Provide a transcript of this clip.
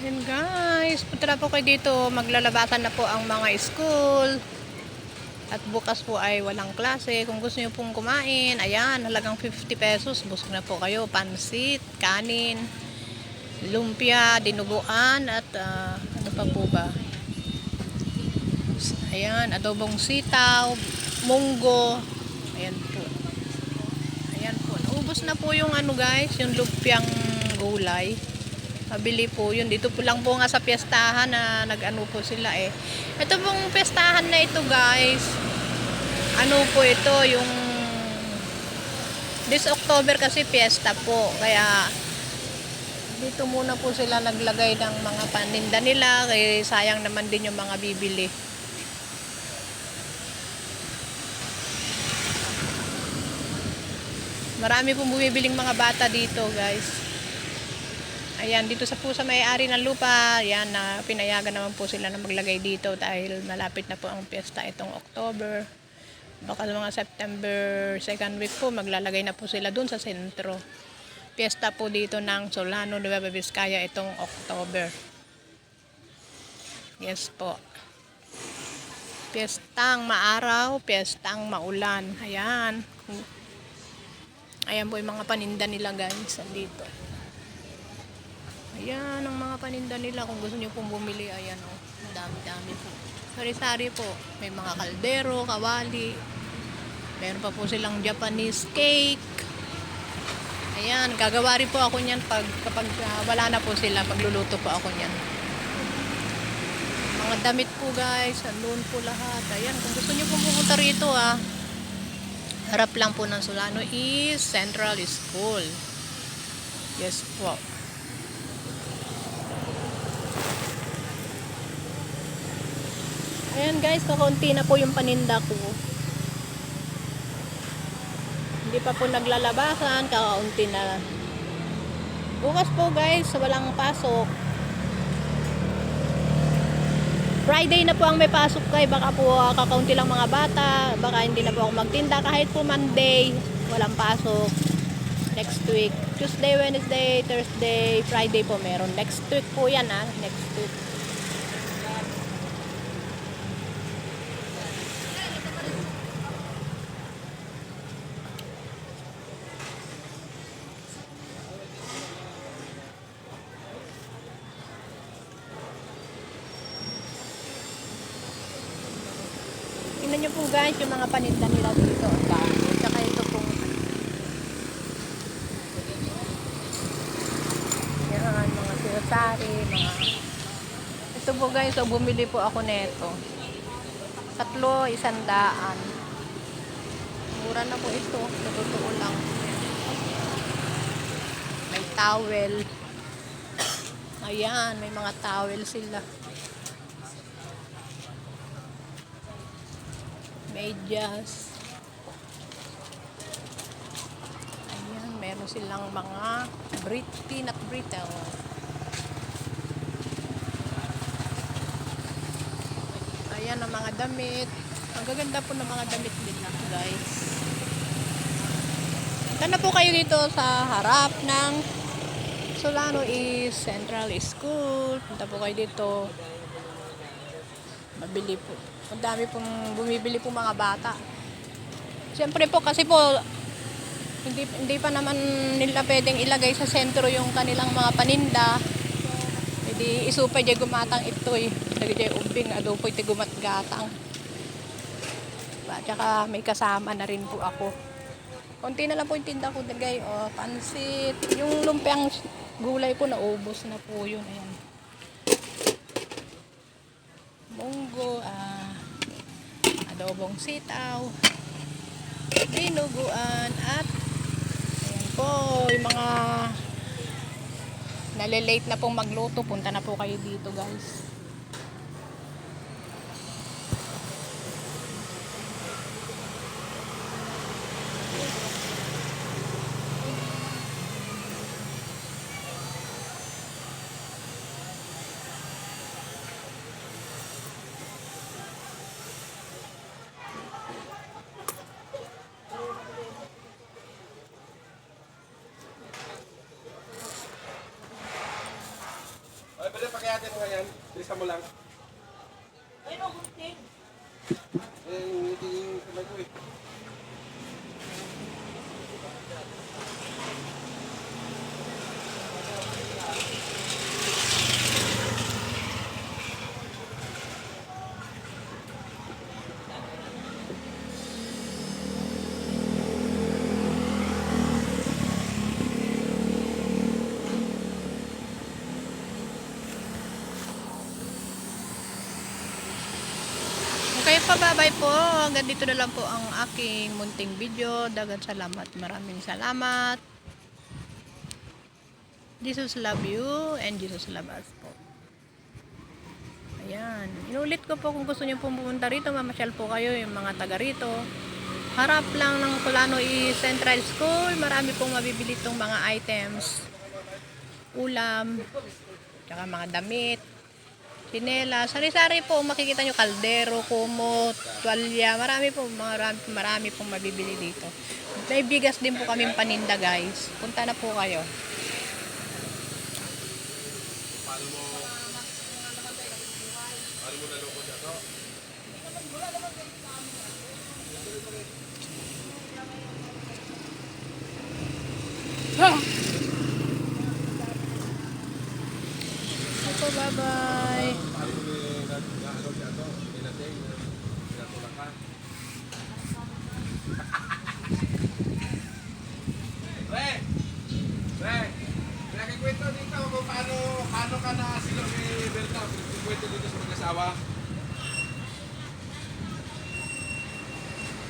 Ayan guys, punta na po kayo dito. Maglalabasan na po ang mga school. At bukas po ay walang klase. Kung gusto nyo pong kumain, ayan, halagang 50 pesos. Busog na po kayo. Pansit, kanin, lumpia, dinuguan, at ano pa po ba? Ayan, adobong sitaw, munggo. Ayan po. Ayan po. Naubos na po yung ano guys, yung lumpiang gulay. Mabili po yun. Dito po lang po nga sa piyestahan na nag-ano po sila eh. Ito pong piyestahan na ito guys. Ano po ito, yung this October kasi piyesta po. Kaya dito muna po sila naglagay ng mga paninda nila. Kaya sayang naman din yung mga bibili. Marami pong bumibiling mga bata dito guys. Ayan, dito sa po sa may-ari ng lupa, ayan, na pinayagan naman po sila na maglagay dito dahil malapit na po ang piyesta itong October. Baka mga September 2nd week po, maglalagay na po sila dun sa sentro. Piyesta po dito ng Solano, Nueva Vizcaya itong October. Yes po. Piyestang maaraw, piyestang maulan. Ayan. Ayan po yung mga paninda nila guys, dito. Ayan ang mga paninda nila. Kung gusto nyo pong bumili, ayan o. Dami-dami po. Sari-sari po. May mga kaldero, kawali. Meron pa po silang Japanese cake. Ayan, gagawa rin po ako niyan kapag wala na po sila. Pagluluto po ako niyan. Mga damit po guys. Andun po lahat. Ayan, kung gusto nyo pong pumunta rito harap lang po ng Solano is Central School. Yes po. Ayan guys, kakaunti na po yung paninda ko. Hindi pa po naglalabasan, kakaunti na. Bukas po guys, walang pasok. Friday na po ang may pasok kayo. Baka po kakaunti lang mga bata. Baka hindi na po ako magtinda. Kahit po Monday, walang pasok. Next week. Tuesday, Wednesday, Thursday, Friday po meron. Next week po yan next week. Tingnan nyo po guys yung mga paninda nila dito. Tsaka ito pong yan, mga sirotari, mga ito po guys, so bumili po ako neto. 3, 100. Mura na po ito, sa totoo lang. May towel. Ayan, may mga towel sila. Medyas. Ayan, meron silang mga peanut brittle. Ayan ang mga damit. Ang gaganda po ng mga damit nila, guys. Punta na po kayo dito sa harap ng Solano East Central School. Punta po kayo dito. Mabili po. Ang dami pong bumibili po mga bata. Siyempre po kasi po hindi pa naman nila pwedeng ilagay sa sentro yung kanilang mga paninda. Hindi isupay diya gumatang itoy. Lagay diya ubing adobo iti gumatgatang. At saka may kasama na rin po ako. Konti na lang po yung tinda ko dagay. Pansit. Yung lumpiang gulay ko naubos na po yun. Ayan. Munggo, adobong sitaw, dinuguan, at ayan po, yung mga nalilate na pong magluto, punta na po kayo dito guys. Lagyan mo nga yan. Bilisan mo lang. Ay, no, gunting. Hindi yung kamay ko eh. Okay pa, bye po. Hanggang dito na lang po ang aking munting video. Dagan salamat. Maraming salamat. Jesus love you and Jesus love us po. Ayan. Inulit ko po kung gusto niyo pumunta rito, mamasyal po kayo yung mga taga rito. Harap lang ng Colano East Central School. Marami pong mabibili itong mga items. Ulam. Tsaka mga damit. Sinela, sari-sari po, makikita nyo kaldero, kumot, tuwalya, marami pong mabibili dito. May bigas din po kaming paninda guys. Punta na po kayo. Opo, bye-bye. Nakikwento dito kung paano ka na sila kay Berta. Kwento dito sa mag-asawa.